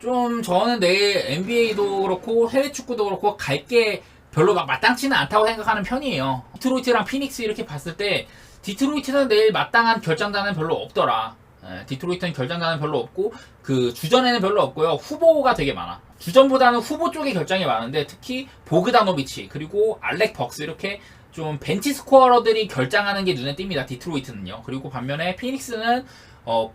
좀 저는 내일 NBA도 그렇고 해외 축구도 그렇고 갈 게 별로 막 마땅치는 않다고 생각하는 편이에요. 디트로이트랑 피닉스 이렇게 봤을 때 디트로이트는 내일 마땅한 결장자는 별로 없더라. 디트로이트는 결장자는 별로 없고 그 주전에는 별로 없고요. 후보가 되게 많아. 주전보다는 후보 쪽에 결장이 많은데 특히 보그다노비치 그리고 알렉 벅스 이렇게 좀 벤치 스코어러들이 결장하는 게 눈에 띕니다. 디트로이트는요. 그리고 반면에 피닉스는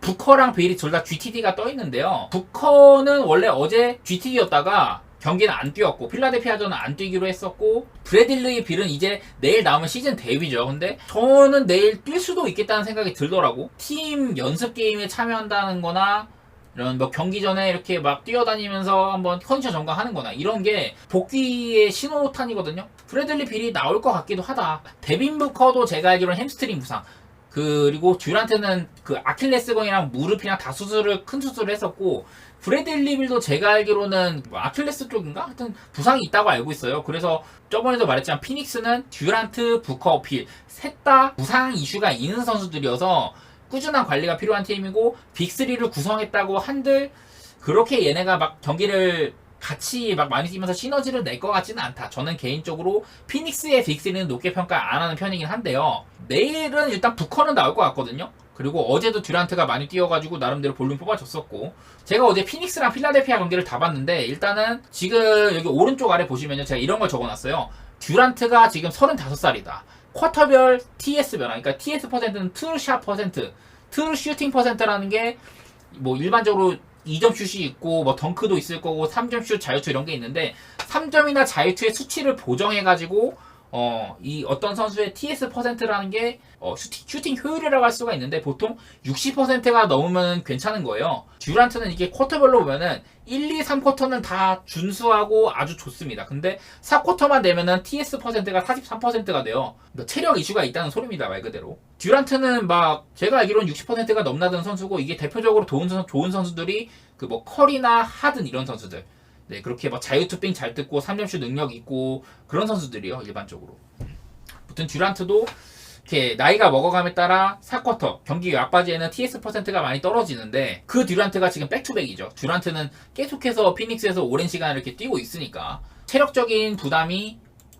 부커랑 베일이 둘 다 GTD가 떠 있는데요. 부커는 원래 어제 GTD였다가 경기는 안 뛰었고 필라델피아전은 안 뛰기로 했었고 브래들리 빌은 이제 내일 나오면 시즌 데뷔죠. 근데 저는 내일 뛸 수도 있겠다는 생각이 들더라고. 팀 연습 게임에 참여한다는 거나 이런 뭐 경기 전에 이렇게 막 뛰어다니면서 한번 컨디션 점검하는 거나 이런 게 복귀의 신호탄이거든요. 브래들리 빌이 나올 것 같기도 하다. 데빈 부커도 제가 알기로는 햄스트링 부상 그리고 듀란트는 그 아킬레스건이랑 무릎이랑 다 큰 수술을 했었고 브래들리 빌도 제가 알기로는 뭐 아킬레스 쪽인가? 하여튼 부상이 있다고 알고 있어요. 그래서 저번에도 말했지만 피닉스는 듀란트, 부커, 빌 셋 다 부상 이슈가 있는 선수들이어서 꾸준한 관리가 필요한 팀이고 빅3를 구성했다고 한들 그렇게 얘네가 막 경기를 같이 막 많이 뛰면서 시너지를 낼 것 같지는 않다. 저는 개인적으로 피닉스의 빅3는 높게 평가 안 하는 편이긴 한데요. 내일은 일단 부커는 나올 것 같거든요. 그리고 어제도 듀란트가 많이 뛰어가지고 나름대로 볼륨 뽑아줬었고 제가 어제 피닉스랑 필라델피아 경기를 다 봤는데 일단은 지금 여기 오른쪽 아래 보시면요. 제가 이런 걸 적어놨어요. 듀란트가 지금 35살이다. 쿼터별 TS 변화, 그러니까 TS 퍼센트는 트루샷 퍼센트, 트루 슈팅 퍼센트라는 게 뭐 일반적으로 2점 슛이 있고 뭐 덩크도 있을 거고 3점 슛 자유투 이런 게 있는데 3점이나 자유투의 수치를 보정해 가지고 이 어떤 선수의 TS 퍼센트라는 게 슈팅 효율이라고 할 수가 있는데 보통 60%가 넘으면 괜찮은 거예요. 듀란트는 이게 쿼터별로 보면은 1, 2, 3쿼터는 다 준수하고 아주 좋습니다. 근데 4쿼터만 되면은 TS 퍼센트가 43%가 돼요. 체력 이슈가 있다는 소리입니다, 말 그대로. 듀란트는 막 제가 알기로는 60%가 넘나드는 선수고 이게 대표적으로 좋은 선수들이 그 뭐 커리나 하든 이런 선수들. 네, 그렇게 막 자유투 빙 잘 뜯고 3점슛 능력 있고 그런 선수들이요, 일반적으로. 아무튼 듀란트도 이렇게 나이가 먹어감에 따라 4쿼터 경기 막바지에는 TS 퍼센트가 많이 떨어지는데 그 듀란트가 지금 백투백이죠. 듀란트는 계속해서 피닉스에서 오랜 시간 이렇게 뛰고 있으니까 체력적인 부담이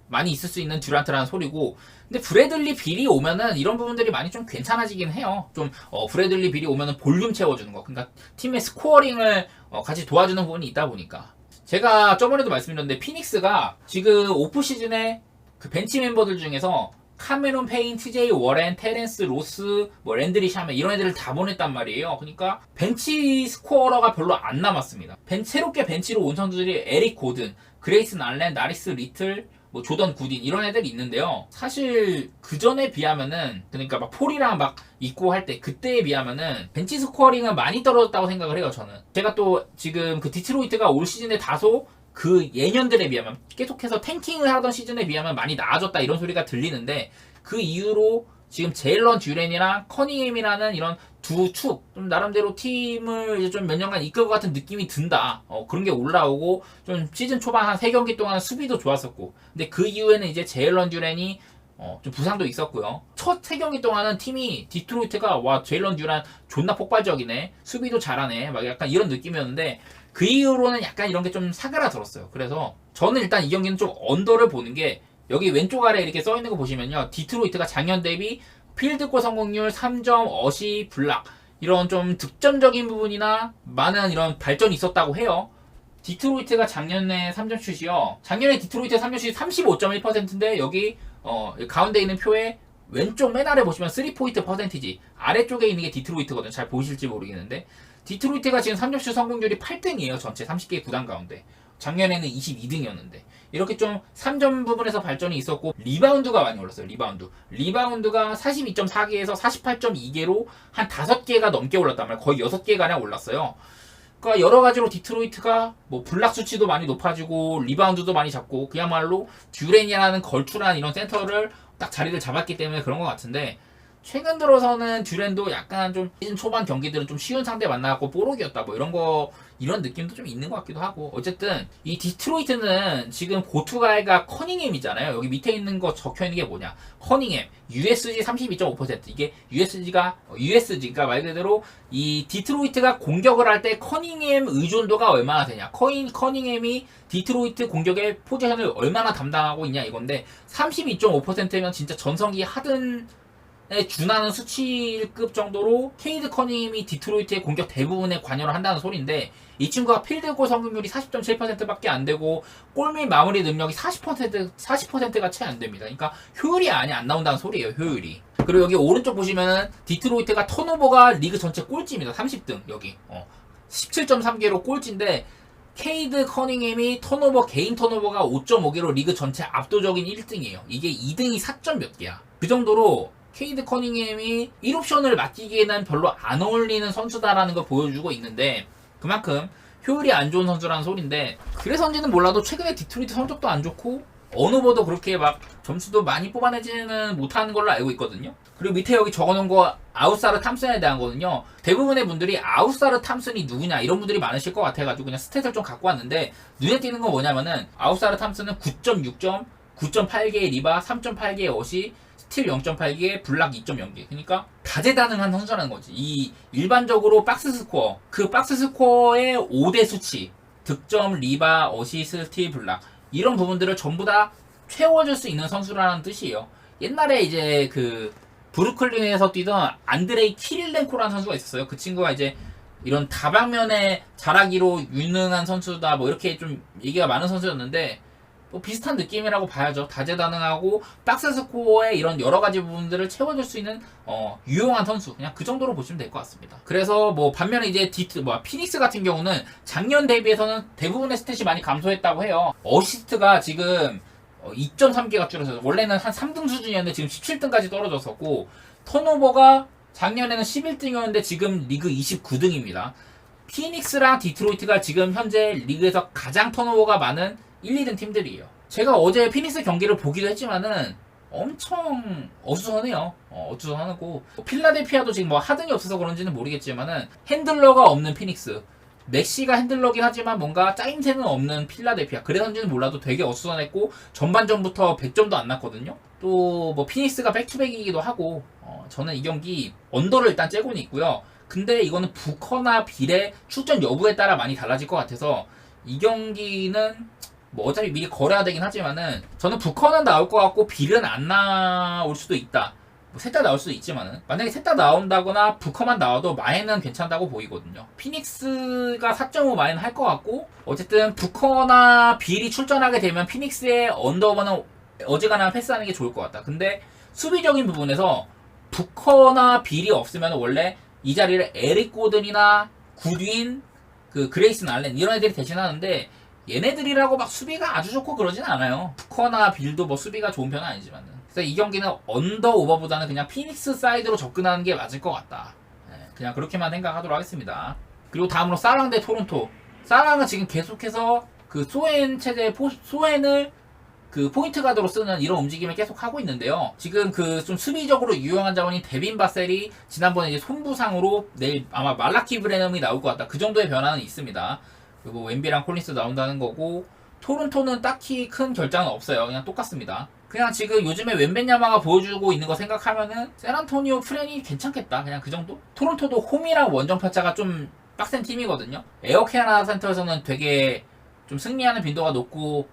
많이 있을 수 있는 듀란트라는 소리고 근데 브래들리 빌이 오면은 이런 부분들이 많이 좀 괜찮아지긴 해요. 좀 브래들리 빌이 오면은 볼륨 채워주는 거 그러니까 팀의 스코어링을 같이 도와주는 부분이 있다 보니까 제가 저번에도 말씀드렸는데 피닉스가 지금 오프 시즌에 그 벤치 멤버들 중에서 카메론 페인, TJ 워렌, 테렌스 로스, 뭐 랜드리 샤맨 이런 애들을 다 보냈단 말이에요. 그러니까 벤치 스코어러가 별로 안 남았습니다. 새롭게 벤치로 온 선수들이 에릭 고든, 그레이슨 알렌, 나리스 리틀, 뭐 조던 구딘 이런 애들이 있는데요. 사실 그 전에 비하면은 그러니까 막 폴이랑 막 있고 할 때 그때에 비하면은 벤치 스코어링은 많이 떨어졌다고 생각을 해요. 저는 제가 또 지금 그 디트로이트가 올 시즌에 다소 그 예년들에 비하면 계속해서 탱킹을 하던 시즌에 비하면 많이 나아졌다 이런 소리가 들리는데 그 이후로 지금 제일런 듀렌이랑 커닝햄이라는 이런 두 축, 좀 나름대로 팀을 이제 좀 몇 년간 이끌 것 같은 느낌이 든다. 그런 게 올라오고 좀 시즌 초반 한 3경기 동안 수비도 좋았었고 근데 그 이후에는 이제 제일런 듀렌이 좀 부상도 있었고요. 첫 3경기 동안은 팀이 디트로이트가 와 제일런 듀렌 존나 폭발적이네. 수비도 잘하네. 막 약간 이런 느낌이었는데 그 이후로는 약간 이런 게 좀 사그라들었어요. 그래서 저는 일단 이 경기는 좀 언더를 보는 게 여기 왼쪽 아래 이렇게 써 있는 거 보시면요. 디트로이트가 작년 대비 필드골 성공률 3점, 어시, 블락 이런 좀 득점적인 부분이나 많은 이런 발전이 있었다고 해요. 디트로이트가 작년에 3점 슛이요. 작년에 디트로이트의 3점 슛이 35.1%인데 여기 가운데 있는 표에 왼쪽 맨 아래 보시면 3포인트 퍼센티지 아래쪽에 있는 게 디트로이트거든요. 잘 보이실지 모르겠는데 디트로이트가 지금 3점슛 성공률이 8등이에요. 전체 30개 구단 가운데. 작년에는 22등이었는데 이렇게 좀 3점 부분에서 발전이 있었고 리바운드가 많이 올랐어요. 리바운드가 42.4개에서 48.2개로 한 5개가 넘게 올랐단 말이에요. 거의 6개가량 올랐어요. 그러니까 여러 가지로 디트로이트가 뭐 블락 수치도 많이 높아지고 리바운드도 많이 잡고 그야말로 듀렌이라는 걸출한 이런 센터를 딱 자리를 잡았기 때문에 그런 것 같은데 최근 들어서는 듀란도 약간 좀 시즌 초반 경기들은 좀 쉬운 상대 만나갖고 뽀록이었다 뭐 이런 느낌도 좀 있는 것 같기도 하고. 어쨌든 이 디트로이트는 지금 고투가이가 커닝햄이잖아요. 여기 밑에 있는 거 적혀 있는 게 뭐냐? 커닝햄 USG 32.5%. 이게 USG가 말 그대로 이 디트로이트가 공격을 할 때 커닝햄 의존도가 얼마나 되냐? 커닝햄이 디트로이트 공격의 포지션을 얼마나 담당하고 있냐 이건데 32.5%면 진짜 전성기 하든 에 준하는 수치급 정도로 케이드 커닝햄이 디트로이트의 공격 대부분에 관여를 한다는 소리인데, 이 친구가 필드골 성공률이 40.7%밖에 안 되고 골 및 마무리 능력이 40%가 채 안 됩니다. 그러니까 효율이 안 나온다는 소리예요. 효율이. 그리고 여기 오른쪽 보시면은 디트로이트가 턴오버가 리그 전체 꼴찌입니다. 30등 여기 17.3개로 꼴찌인데, 케이드 커닝햄이 개인 턴오버가 5.5개로 리그 전체 압도적인 1등이에요. 이게 2등이 4점 몇 개야. 그 정도로 케이드 커닝햄이 1옵션을 맡기기에는 별로 안 어울리는 선수다라는 걸 보여주고 있는데, 그만큼 효율이 안 좋은 선수라는 소린데, 그래서인지는 몰라도 최근에 디트로이트 성적도 안 좋고 어느버도 그렇게 막 점수도 많이 뽑아내지는 못하는 걸로 알고 있거든요. 그리고 밑에 여기 적어놓은 거 아웃사르 탐슨에 대한 거는요, 대부분의 분들이 아웃사르 탐슨이 누구냐 이런 분들이 많으실 것 같아가지고 그냥 스탯을 좀 갖고 왔는데, 눈에 띄는 건 뭐냐면은 아웃사르 탐슨은 9.6점, 9.8개의 리바, 3.8개의 어시, 스틸 0.8개, 블락 2.0개. 그러니까 다재다능한 선수라는 거지. 이 일반적으로 박스 스코어, 그 박스 스코어의 5대 수치, 득점, 리바, 어시스트, 스틸, 블락, 이런 부분들을 전부 다 채워줄 수 있는 선수라는 뜻이에요. 옛날에 이제 그 브루클린에서 뛰던 안드레이 키릴렌코라는 선수가 있었어요. 그 친구가 이제 이런 다방면의 잘하기로 유능한 선수다 뭐 이렇게 좀 얘기가 많은 선수였는데, 뭐 비슷한 느낌이라고 봐야죠. 다재다능하고 박스 스코어의 이런 여러 가지 부분들을 채워줄 수 있는 유용한 선수, 그냥 그 정도로 보시면 될 것 같습니다. 그래서 뭐 반면에 이제 피닉스 같은 경우는 작년 대비해서는 대부분의 스탯이 많이 감소했다고 해요. 어시스트가 지금 2.3개가 줄어서 원래는 한 3등 수준이었는데 지금 17등까지 떨어졌었고, 턴오버가 작년에는 11등이었는데 지금 리그 29등입니다. 피닉스랑 디트로이트가 지금 현재 리그에서 가장 턴오버가 많은 1, 2등 팀들이에요. 제가 어제 피닉스 경기를 보기도 했지만은 엄청 어수선해요. 어수선하고 필라델피아도 지금 뭐 하등이 없어서 그런지는 모르겠지만은 핸들러가 없는 피닉스, 맥시가 핸들러긴 하지만 뭔가 짜임새는 없는 필라델피아, 그래서인지는 몰라도 되게 어수선했고 전반전부터 100점도 안 났거든요. 또 뭐 피닉스가 백투백이기도 하고 저는 이 경기 언더를 일단 째고는 있고요. 근데 이거는 부커나 빌의 출전 여부에 따라 많이 달라질 것 같아서 이 경기는 뭐 어차피 미리 걸어야 되긴 하지만은 저는 부커는 나올 것 같고 빌은 안 나올 수도 있다. 뭐 셋 다 나올 수도 있지만은 만약에 셋 다 나온다거나 부커만 나와도 마에는 괜찮다고 보이거든요. 피닉스가 4.5 마에는 할 것 같고, 어쨌든 부커나 빌이 출전하게 되면 피닉스의 언더오버는 어지간하면 패스하는 게 좋을 것 같다. 근데 수비적인 부분에서 부커나 빌이 없으면 원래 이 자리를 에릭 고든이나 구드윈, 그 그레이슨 알렌 이런 애들이 대신하는데, 얘네들이라고 막 수비가 아주 좋고 그러진 않아요. 부커나 빌도 뭐 수비가 좋은 편은 아니지만. 그래서 이 경기는 언더 오버보다는 그냥 피닉스 사이드로 접근하는 게 맞을 것 같다. 그냥 그렇게만 생각하도록 하겠습니다. 그리고 다음으로 사랑 대 토론토. 사랑은 지금 계속해서 그 소엔 체제, 소엔을 그 포인트 가드로 쓰는 이런 움직임을 계속 하고 있는데요. 지금 그 좀 수비적으로 유용한 자원인 데빈 바셀이 지난번에 이제 손부상으로 내일 아마 말라키 브레넘이 나올 것 같다. 그 정도의 변화는 있습니다. 그리고 웬비랑 콜린스 나온다는 거고, 토론토는 딱히 큰 결장은 없어요. 그냥 똑같습니다. 그냥 지금 요즘에 웬벤야마가 보여주고 있는 거 생각하면은 샌안토니오 프렌이 괜찮겠다. 그냥 그 정도? 토론토도 홈이랑 원정 편차가 좀 빡센 팀이거든요. 에어캐나다 센터에서는 되게 좀 승리하는 빈도가 높고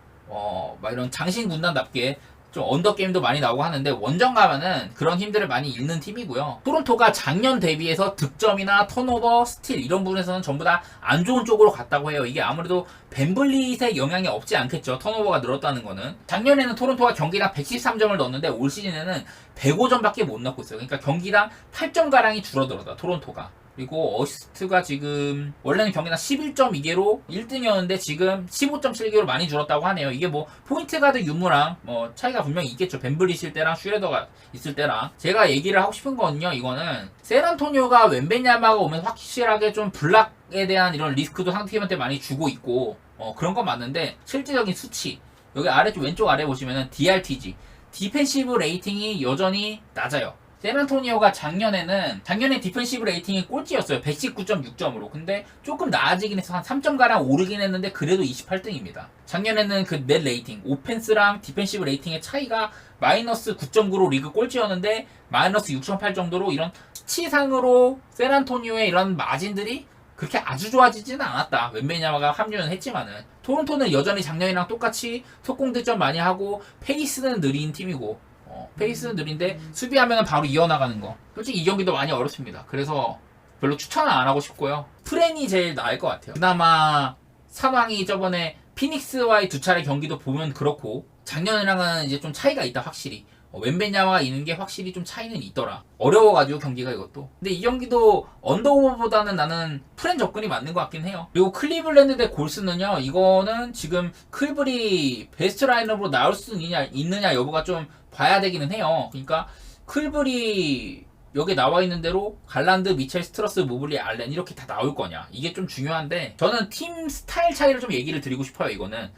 막 이런 장신 군단답게 좀 언더게임도 많이 나오고 하는데, 원정 가면은 그런 힘들을 많이 잃는 팀이고요. 토론토가 작년 대비해서 득점이나 턴오버, 스틸 이런 부분에서는 전부 다 안 좋은 쪽으로 갔다고 해요. 이게 아무래도 벤블릿의 영향이 없지 않겠죠. 턴오버가 늘었다는 거는. 작년에는 토론토가 경기당 113점을 넣었는데 올 시즌에는 105점밖에 못 넣고 있어요. 그러니까 경기당 8점가량이 줄어들었다, 토론토가. 그리고 어시스트가 지금 원래는 경기당 11.2개로 1등이었는데 지금 15.7개로 많이 줄었다고 하네요. 이게 뭐 포인트 가드 유무랑 뭐 차이가 분명히 있겠죠. 벤블릿일 때랑 슈레더가 있을 때랑. 제가 얘기를 하고 싶은 거는요, 이거는 샌안토니오가 웬벤야마가 오면 확실하게 좀 블락에 대한 이런 리스크도 상대팀한테 많이 주고 있고 그런 건 맞는데, 실질적인 수치 여기 아래쪽 왼쪽 아래 보시면은 DRTG 디펜시브 레이팅이 여전히 낮아요. 샌안토니오가 작년에 디펜시브 레이팅이 꼴찌였어요. 119.6점으로. 근데 조금 나아지긴 해서 한 3점가량 오르긴 했는데 그래도 28등입니다. 작년에는 그 넷 레이팅, 오펜스랑 디펜시브 레이팅의 차이가 마이너스 9.9로 리그 꼴찌였는데 마이너스 6.8 정도로 이런 수치상으로 샌안토니오의 이런 마진들이 그렇게 아주 좋아지지는 않았다. 웬베냐마가 합류는 했지만은 토론토는 여전히 작년이랑 똑같이 속공 득점 많이 하고 페이스는 느린 팀이고 페이스는 느린데 수비하면 바로 이어나가는 거. 솔직히 이 경기도 많이 어렵습니다. 그래서 별로 추천은 안 하고 싶고요. 프렌이 제일 나을 것 같아요. 그나마 상황이 저번에 피닉스와의 두 차례 경기도 보면 그렇고 작년이랑은 이제 좀 차이가 있다 확실히. 웬베냐마가 있는 게 확실히 좀 차이는 있더라. 어려워가지고 경기가 이것도. 근데 이 경기도 언더오버보다는 나는 프렌 접근이 맞는 것 같긴 해요. 그리고 클리블랜드 대 골스는요. 이거는 지금 클블이 베스트 라인업으로 나올 수 있느냐 여부가 좀 봐야 되기는 해요. 그러니까 클블이 여기 나와 있는 대로 갈란드, 미첼, 스트러스, 모블리, 알렌 이렇게 다 나올 거냐. 이게 좀 중요한데 저는 팀 스타일 차이를 좀 얘기를 드리고 싶어요. 이거는.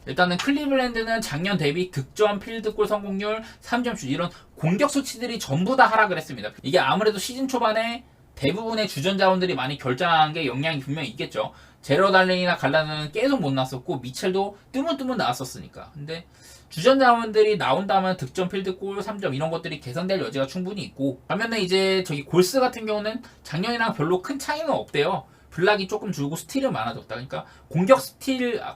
일단은 클리블랜드는 작년 대비 득점, 필드골 성공률, 3점슛 이런 공격 수치들이 전부 다 하락을 했습니다. 이게 아무래도 시즌 초반에 대부분의 주전 자원들이 많이 결장한 게 영향이 분명히 있겠죠. 제러 달렌이나 갈라는 계속 못 나왔었고 미첼도 뜨문뜨문 나왔었으니까. 근데 주전 자원들이 나온다면 득점, 필드골, 3점 이런 것들이 개선될 여지가 충분히 있고 반면에 이제 저기 골스 같은 경우는 작년이랑 별로 큰 차이는 없대요. 블락이 조금 줄고 스틸은 많아졌다. 그러니까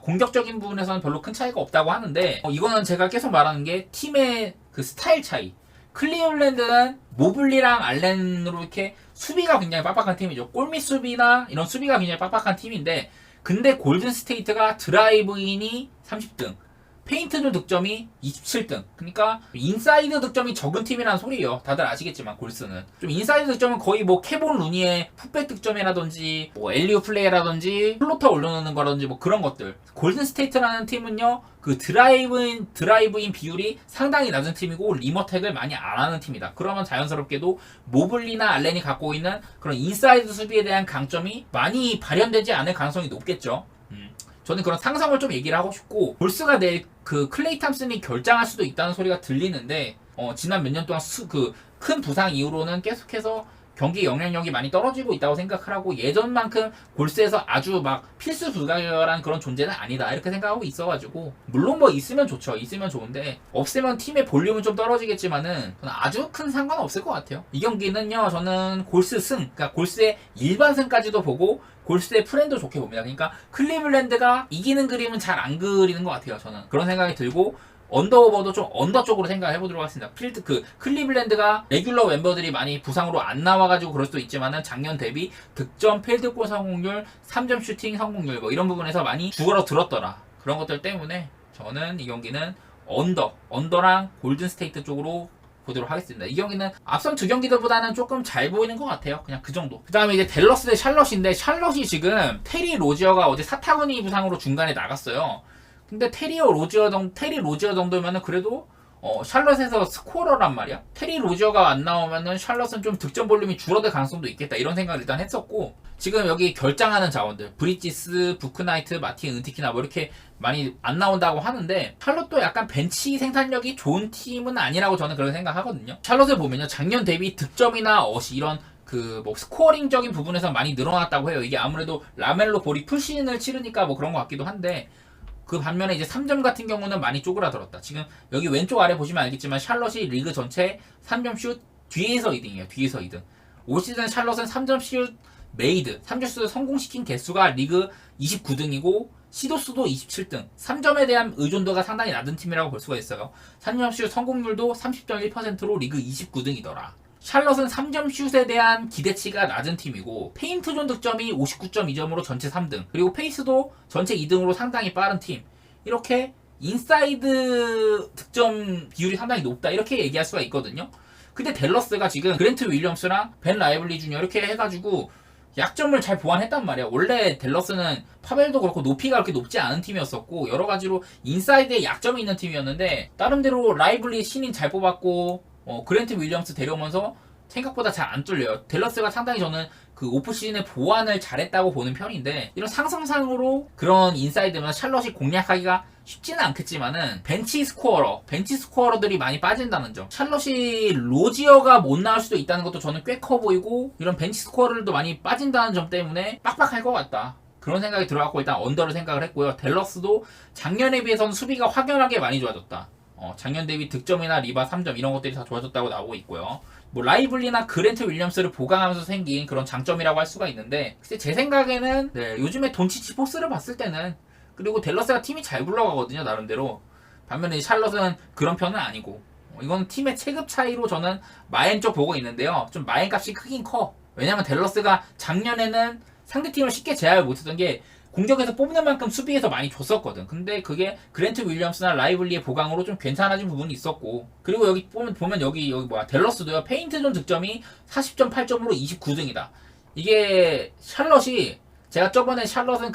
공격적인 부분에서는 별로 큰 차이가 없다고 하는데 이거는 제가 계속 말하는 게 팀의 그 스타일 차이. 클리블랜드는 모블리랑 알렌으로 이렇게 수비가 굉장히 빡빡한 팀이죠. 골밑 수비나 이런 수비가 굉장히 빡빡한 팀인데 근데 골든스테이트가 드라이브인이 30등 페인트존 득점이 27등. 그러니까 인사이드 득점이 적은 팀이라는 소리예요. 다들 아시겠지만 골스는 좀 인사이드 득점은 거의 뭐 케본 루니의 풋백 득점이라든지 뭐 엘리오 플레이라든지 플로터 올려놓는 거라든지 뭐 그런 것들. 골든 스테이트라는 팀은요 그 드라이브인 비율이 상당히 낮은 팀이고 리머택을 많이 안 하는 팀이다. 그러면 자연스럽게도 모블리나 알렌이 갖고 있는 그런 인사이드 수비에 대한 강점이 많이 발현되지 않을 가능성이 높겠죠. 저는 그런 상성을 좀 얘기를 하고 싶고 골스가 내일 그 클레이 탐슨이 결장할 수도 있다는 소리가 들리는데 지난 몇 년 동안 그 큰 부상 이후로는 계속해서 경기 영향력이 많이 떨어지고 있다고 생각을 하고 예전만큼 골스에서 아주 막 필수 불가결한 그런 존재는 아니다 이렇게 생각하고 있어가지고 물론 뭐 있으면 좋죠. 있으면 좋은데 없으면 팀의 볼륨은 좀 떨어지겠지만은 저는 아주 큰 상관은 없을 것 같아요. 이 경기는요 저는 골스 승 그러니까 골스의 일반 승까지도 보고 골스의 프렌도 좋게 봅니다. 그러니까 클리블랜드가 이기는 그림은 잘 안 그리는 것 같아요. 저는 그런 생각이 들고 언더오버도 좀 언더 쪽으로 생각을 해보도록 하겠습니다. 클리블랜드가 레귤러 멤버들이 많이 부상으로 안 나와가지고 그럴 수도 있지만은 작년 대비 득점, 필드골 성공률, 3점 슈팅 성공률 뭐 이런 부분에서 많이 죽어들었더라. 그런 것들 때문에 저는 이 경기는 언더랑 골든스테이트 쪽으로 보도록 하겠습니다. 이 경기는 앞선 두 경기들보다는 조금 잘 보이는 것 같아요. 그냥 그 정도. 그 다음에 이제 댈러스 대 샬럿인데 샬럿이 지금 테리 로지어가 어제 사타구니 부상으로 중간에 나갔어요. 근데 테리 로지어 정도면은 그래도 샬럿에서 스코어러란 말이야. 테리 로지어가 안 나오면은 샬럿은 좀 득점 볼륨이 줄어들 가능성도 있겠다 이런 생각을 일단 했었고 지금 여기 결장하는 자원들 브리지스, 부크나이트, 마틴, 은티키나 뭐 이렇게 많이 안 나온다고 하는데 샬럿도 약간 벤치 생산력이 좋은 팀은 아니라고 저는 그렇게 생각하거든요. 샬럿을 보면요 작년 대비 득점이나 어시 이런 그 뭐 스코어링적인 부분에서 많이 늘어났다고 해요. 이게 아무래도 라멜로 볼이 풀시즌을 치르니까 뭐 그런 것 같기도 한데 그 반면에 이제 3점 같은 경우는 많이 쪼그라들었다. 지금 여기 왼쪽 아래 보시면 알겠지만 샬럿이 리그 전체 3점 슛 뒤에서 2등이에요. 뒤에서 2등. 올 시즌 샬럿은 3점 슛 메이드, 3점 슛 성공시킨 개수가 리그 29등이고 시도수도 27등. 3점에 대한 의존도가 상당히 낮은 팀이라고 볼 수가 있어요. 3점 슛 성공률도 30.1%로 리그 29등이더라. 샬럿은 3점 슛에 대한 기대치가 낮은 팀이고 페인트존 득점이 59.2점으로 전체 3등 그리고 페이스도 전체 2등으로 상당히 빠른 팀. 이렇게 인사이드 득점 비율이 상당히 높다 이렇게 얘기할 수가 있거든요. 근데 댈러스가 지금 그랜트 윌리엄스랑 벤 라이블리 주니어 이렇게 해가지고 약점을 잘 보완했단 말이야. 원래 댈러스는 파벨도 그렇고 높이가 그렇게 높지 않은 팀이었었고 여러가지로 인사이드에 약점이 있는 팀이었는데 나름대로 라이블리 신인 잘 뽑았고 그랜트 윌리엄스 데려오면서 생각보다 잘 안 뚫려요. 댈러스가 상당히 저는 그 오프 시즌에 보완을 잘했다고 보는 편인데 이런 상승상으로 그런 인사이드면 샬럿이 공략하기가 쉽지는 않겠지만은 벤치 스코어러들이 많이 빠진다는 점. 샬럿이 로지어가 못 나올 수도 있다는 것도 저는 꽤 커 보이고 이런 벤치 스코어들도 많이 빠진다는 점 때문에 빡빡할 것 같다. 그런 생각이 들어갖고 일단 언더를 생각을 했고요. 댈러스도 작년에 비해서는 수비가 확연하게 많이 좋아졌다. 작년 대비 득점이나 리바 3점 이런 것들이 다 좋아졌다고 나오고 있고요. 뭐 라이블리나 그랜트 윌리엄스를 보강하면서 생긴 그런 장점이라고 할 수가 있는데 제 생각에는 요즘에 돈치치 포스를 봤을 때는 그리고 댈러스가 팀이 잘 굴러가거든요 나름대로. 반면에 샬럿은 그런 편은 아니고 이건 팀의 체급 차이로 저는 마엔 쪽 보고 있는데요. 좀 마엔 값이 크긴 커. 왜냐면 댈러스가 작년에는 상대팀을 쉽게 제압을 못했던 게 공격에서 뽑는 만큼 수비에서 많이 줬었거든. 근데 그게 그랜트 윌리엄스나 라이블리의 보강으로 좀 괜찮아진 부분이 있었고 그리고 여기 보면 여기 뭐야 댈러스도요. 페인트존 득점이 40점 8점으로 29등이다. 이게 샬럿이 제가 저번에 샬럿은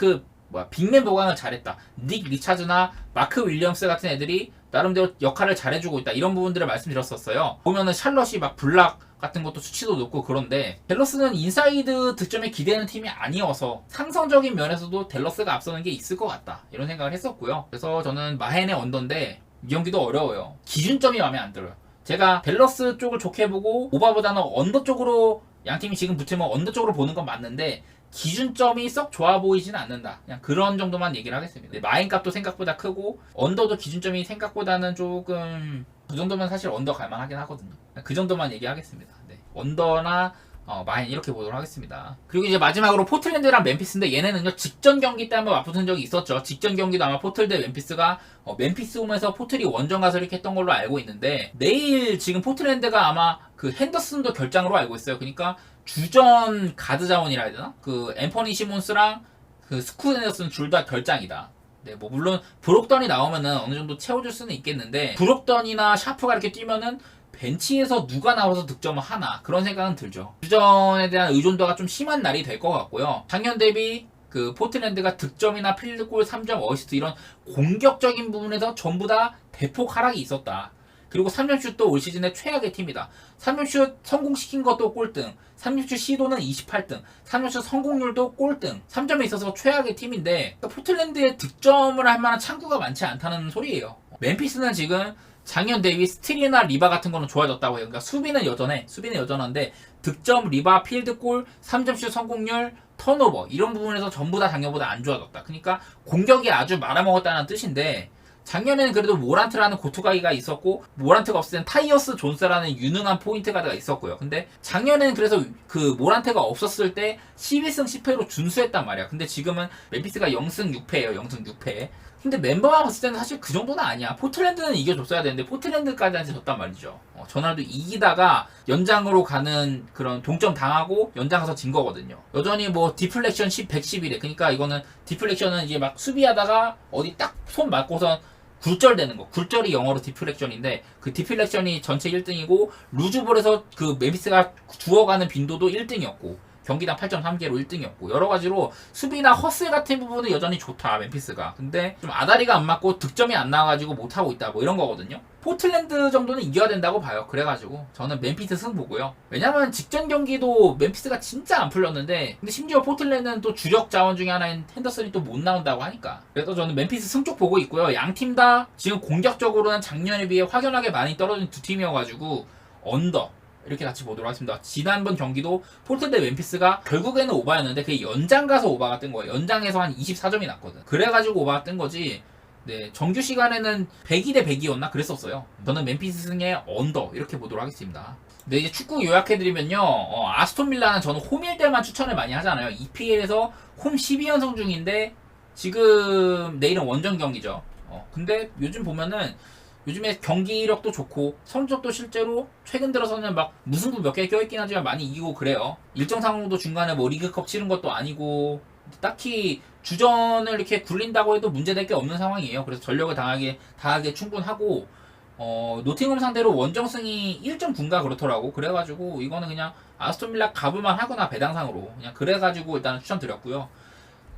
빅맨 보강을 잘했다. 닉 리차즈나 마크 윌리엄스 같은 애들이 나름대로 역할을 잘해주고 있다. 이런 부분들을 말씀드렸었어요. 보면은 샬럿이 막 블락 같은 것도 수치도 높고 그런데 댈러스는 인사이드 득점에 기대는 팀이 아니어서 상성적인 면에서도 댈러스가 앞서는 게 있을 것 같다. 이런 생각을 했었고요. 그래서 저는 마헨의 언더인데 이 경기도 어려워요. 기준점이 마음에 안 들어요. 제가 댈러스 쪽을 좋게 보고 오바보다는 언더 쪽으로 양팀이 지금 붙으면 언더 쪽으로 보는 건 맞는데 기준점이 썩 좋아 보이지는 않는다. 그냥 그런 정도만 얘기를 하겠습니다. 마인 값도 생각보다 크고 언더도 기준점이 생각보다는 조금 그 정도면 사실 언더 갈만하긴 하거든요. 그 정도만 얘기하겠습니다. 언더나 마인 이렇게 보도록 하겠습니다. 그리고 이제 마지막으로 포틀랜드랑 멤피스인데 얘네는요 직전 경기 때 한번 맞붙은 적이 있었죠. 직전 경기도 아마 포틀 대 멤피스가 멤피스 홈에서 포틀이 원정 가서 이렇게 했던 걸로 알고 있는데 내일 지금 포틀랜드가 아마 그 핸더슨도 결장으로 알고 있어요. 그러니까 주전 가드 자원이라 해야 되나? 그 앰퍼니 시몬스랑 그 스쿠 핸더슨 둘 다 결장이다. 네, 뭐 물론 브록던이 나오면은 어느 정도 채워줄 수는 있겠는데 브록던이나 샤프가 이렇게 뛰면은 벤치에서 누가 나와서 득점을 하나 그런 생각은 들죠. 주전에 대한 의존도가 좀 심한 날이 될 것 같고요. 작년 대비 그 포틀랜드가 득점이나 필드골 3점 어시스트 이런 공격적인 부분에서 전부 다 대폭 하락이 있었다. 그리고 3점슛도 올 시즌의 최악의 팀이다. 3점슛 성공시킨 것도 꼴등, 3점슛 시도는 28등, 3점슛 성공률도 꼴등, 3점에 있어서 최악의 팀인데 그러니까 포틀랜드에 득점을 할 만한 창구가 많지 않다는 소리예요. 멤피스는 지금 작년 대비 스틸이나 리바 같은 거는 좋아졌다고 해요. 그러니까 수비는 여전한데 득점, 리바, 필드골, 3점슛 성공률, 턴오버 이런 부분에서 전부 다 작년보다 안 좋아졌다. 그러니까 공격이 아주 말아먹었다는 뜻인데 작년에는 그래도 모란트라는 고투가이가 있었고 모란트가 없을 땐 타이어스 존스라는 유능한 포인트 가드가 있었고요. 근데 작년에는 그래서 그 모란트가 없었을 때 11승 10패로 준수했단 말이야. 근데 지금은 멤피스가 0승 6패예요. 0승 6패. 근데 멤버만 봤을 때는 사실 그 정도는 아니야. 포틀랜드는 이겨줬어야 되는데 포틀랜드까지한테 졌단 말이죠. 전날도 이기다가 연장으로 가는 그런 동점 당하고 연장 가서 진 거거든요. 여전히 뭐 디플렉션 111에 그러니까 이거는 디플렉션은 이제 막 수비하다가 어디 딱 손 맞고선 굴절되는 거. 굴절이 영어로 디플렉션인데 그 디플렉션이 전체 1등이고 루즈볼에서 그 멤피스가 주워가는 빈도도 1등이었고 경기당 8.3개로 1등이었고 여러가지로 수비나 허슬 같은 부분은 여전히 좋다 멤피스가. 근데 좀 아다리가 안 맞고 득점이 안 나와가지고 못하고 있다 뭐 이런 거거든요. 포틀랜드 정도는 이겨야 된다고 봐요. 그래가지고 저는 멤피스 승 보고요. 왜냐면 직전 경기도 멤피스가 진짜 안 풀렸는데 근데 심지어 포틀랜드는 또 주력 자원 중에 하나인 핸더슨이 또 못 나온다고 하니까 그래서 저는 멤피스 승 쪽 보고 있고요. 양 팀 다 지금 공격적으로는 작년에 비해 확연하게 많이 떨어진 두 팀이어가지고 언더 이렇게 같이 보도록 하겠습니다. 지난번 경기도 포틀 대 멤피스가 결국에는 오바였는데 그게 연장 가서 오바가 뜬 거예요. 연장에서 한 24점이 났거든. 그래가지고 오바가 뜬 거지. 네, 정규 시간에는 102 대 100이었나 그랬었어요. 저는 멤피스 승의 언더 이렇게 보도록 하겠습니다. 네, 이제 축구 요약해드리면요. 아스톤 빌라는 저는 홈일 때만 추천을 많이 하잖아요. EPL에서 홈 12연승 중인데 지금 내일은 원정 경기죠. 근데 요즘 보면은 요즘에 경기력도 좋고 성적도 실제로 최근 들어서는 막 무승부 몇 개 껴있긴 하지만 많이 이기고 그래요. 일정 상황도 중간에 뭐 리그컵 치른 것도 아니고 딱히 주전을 이렇게 굴린다고 해도 문제될 게 없는 상황이에요. 그래서 전력을 다하게 충분하고 노팅엄 상대로 원정승이 1.9인가 그렇더라고. 그래가지고 이거는 그냥 아스톤빌라 가볼만 하거나 배당상으로 그냥 그래가지고 일단 추천드렸고요.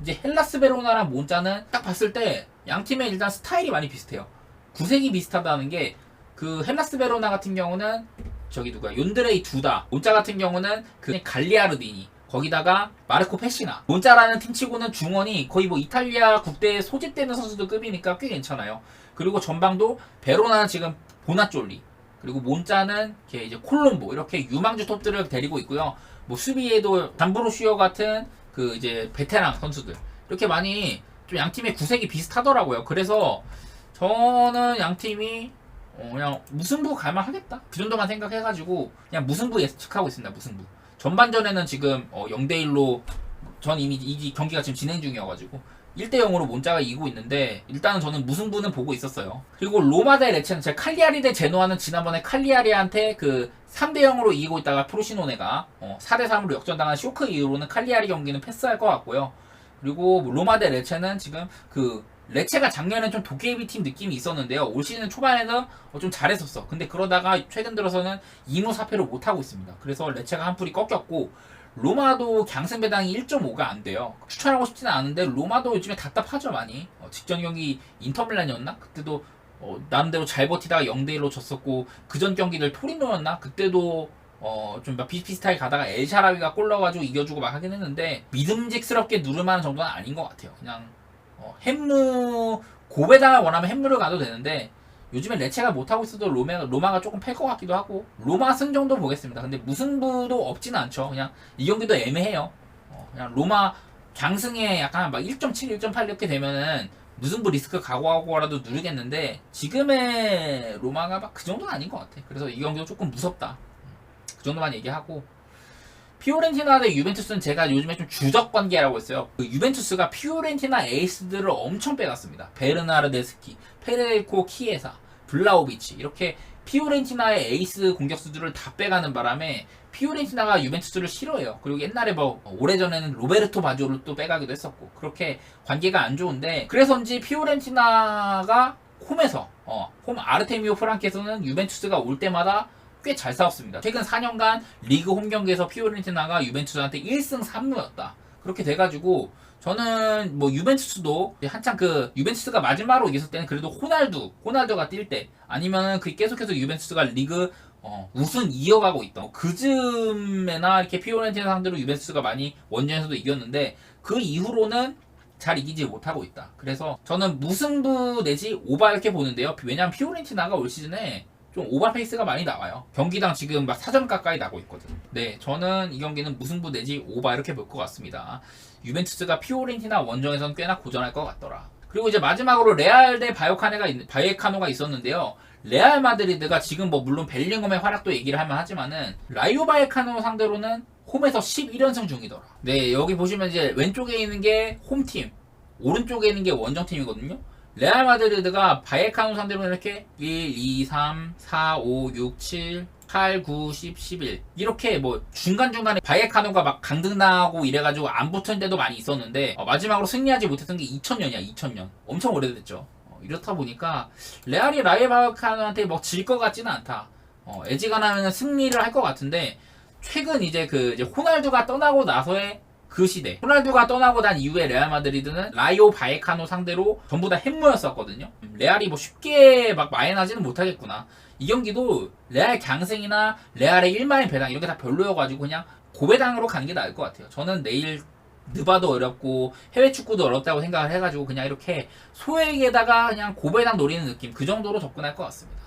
이제 헬라스 베로나랑 몬자는 딱 봤을 때 양 팀의 일단 스타일이 많이 비슷해요. 구색이 비슷하다는 게 그 헬라스 베로나 같은 경우는 저기 누구야 욘드레이 두다. 몬자 같은 경우는 그 갈리아르디니 거기다가 마르코 페시나. 몬자라는 팀치고는 중원이 거의 뭐 이탈리아 국대에 소집되는 선수들 급이니까 꽤 괜찮아요. 그리고 전방도 베로나는 지금 보나쫄리, 그리고 몬자는 이제 콜롬보, 이렇게 유망주 톱들을 데리고 있고요. 뭐 수비에도 담브로시오 같은 그 이제 베테랑 선수들 이렇게 많이 좀 양팀의 구색이 비슷하더라고요. 그래서 저는 양팀이 그냥 무승부 갈만하겠다 그 정도만 생각해가지고 그냥 무승부 예측하고 있습니다. 무승부. 전반전에는 지금 0대1로 전 이미 이 경기가 지금 진행 중이어가지고 1대0으로 몬자가 이기고 있는데, 일단은 저는 무승부는 보고 있었어요. 그리고 로마 대 레체는 제가 칼리아리 대 제노아는 지난번에 칼리아리한테 그 3대0으로 이기고 있다가 프로시노네가 4대3으로 역전당한 쇼크 이후로는 칼리아리 경기는 패스할 것 같고요. 그리고 로마 대 레체는 지금 그 레체가 작년엔 좀 도깨비 팀 느낌이 있었는데요. 올 시즌 초반에는 좀 잘했었어. 근데 그러다가 최근 들어서는 2무 4패를 못하고 있습니다. 그래서 레체가 한 풀이 꺾였고, 로마도 강승 배당이 1.5가 안 돼요. 추천하고 싶지는 않은데 로마도 요즘에 답답하죠 많이. 직전 경기 인터밀란이었나? 그때도 나름대로 잘 버티다가 0대1로 졌었고, 그전 경기들 토리노였나? 그때도 좀 비슷비슷하게 가다가 엘샤라위가 골 넣어가지고 이겨주고 막 하긴 했는데, 믿음직스럽게 누를만한 정도는 아닌 것 같아요. 그냥 햄무 고배당을 원하면 햄무를 가도 되는데, 요즘에 레체가 못하고 있어도 로마가 조금 팰 것 같기도 하고, 로마 승 정도 보겠습니다. 근데 무승부도 없지는 않죠. 그냥 이 경기도 애매해요. 그냥 로마 강승에 약간 막 1.7, 1.8 이렇게 되면은 무승부 리스크 각오하고라도 누르겠는데, 지금의 로마가 막 그 정도는 아닌 것 같아. 그래서 이 경기도 조금 무섭다. 그 정도만 얘기하고, 피오렌티나 대 유벤투스는 제가 요즘에 좀 주적 관계라고 했어요. 그 유벤투스가 피오렌티나 에이스들을 엄청 빼갔습니다. 베르나르데스키, 페데리코 키에사, 블라오비치, 이렇게 피오렌티나의 에이스 공격수들을 다 빼가는 바람에 피오렌티나가 유벤투스를 싫어해요. 그리고 옛날에 뭐 오래전에는 로베르토 바조를 또 빼가기도 했었고, 그렇게 관계가 안 좋은데, 그래서인지 피오렌티나가 홈에서 홈 아르테미오 프랑케에서는 유벤투스가 올 때마다 꽤 잘 싸웠습니다. 최근 4년간 리그 홈 경기에서 피오렌티나가 유벤투스한테 1승 3무였다. 그렇게 돼가지고 저는 뭐 유벤투스도 한창 그 유벤투스가 마지막으로 이겼을 때는 그래도 호날두가 뛸 때, 아니면은 그 계속해서 유벤투스가 리그 우승 이어가고 있던 그즈음에나 이렇게 피오렌티나 상대로 유벤투스가 많이 원정에서도 이겼는데, 그 이후로는 잘 이기지 못하고 있다. 그래서 저는 무승부 내지 오바 이렇게 보는데요. 왜냐면 피오렌티나가 올 시즌에 좀 오버 페이스가 많이 나와요. 경기당 지금 막 4점 가까이 나고 있거든. 네, 저는 이 경기는 무승부 내지 오바 이렇게 볼 것 같습니다. 유벤투스가 피오렌티나 원정에서는 꽤나 고전할 것 같더라. 그리고 이제 마지막으로 레알 대 바이에카노가 있었는데요. 레알 마드리드가 지금 뭐 물론 벨링엄의 활약도 얘기를 하면 하지만은 라이오 바이에카노 상대로는 홈에서 11연승 중이더라. 네, 여기 보시면 이제 왼쪽에 있는 게 홈팀, 오른쪽에 있는 게 원정팀이거든요. 레알 마드리드가 바이에카노 상대로 이렇게 1, 2, 3, 4, 5, 6, 7, 8, 9, 10, 11 이렇게 뭐 중간중간에 바이에카노가 막 강등당하고 이래가지고 안 붙은 데도 많이 있었는데, 마지막으로 승리하지 못했던 게 2000년이야 2000년. 엄청 오래됐죠. 이렇다 보니까 레알이 라이오 바이에카노한테 뭐 질 것 같지는 않다. 애지간하면 승리를 할 것 같은데, 최근 이제 이제 호날두가 떠나고 나서의 그 시대, 호날두가 떠나고 난 이후에 레알 마드리드는 라이오 바이에카노 상대로 전부 다 햄무였었거든요. 레알이 뭐 쉽게 막 마인하지는 못하겠구나. 이 경기도 레알 강승이나 레알의 1마인 배당 이런 게 다 별로여가지고 그냥 고배당으로 가는 게 나을 것 같아요. 저는 내일 느바도 어렵고 해외 축구도 어렵다고 생각을 해가지고 그냥 이렇게 소액에다가 그냥 고배당 노리는 느낌, 그 정도로 접근할 것 같습니다.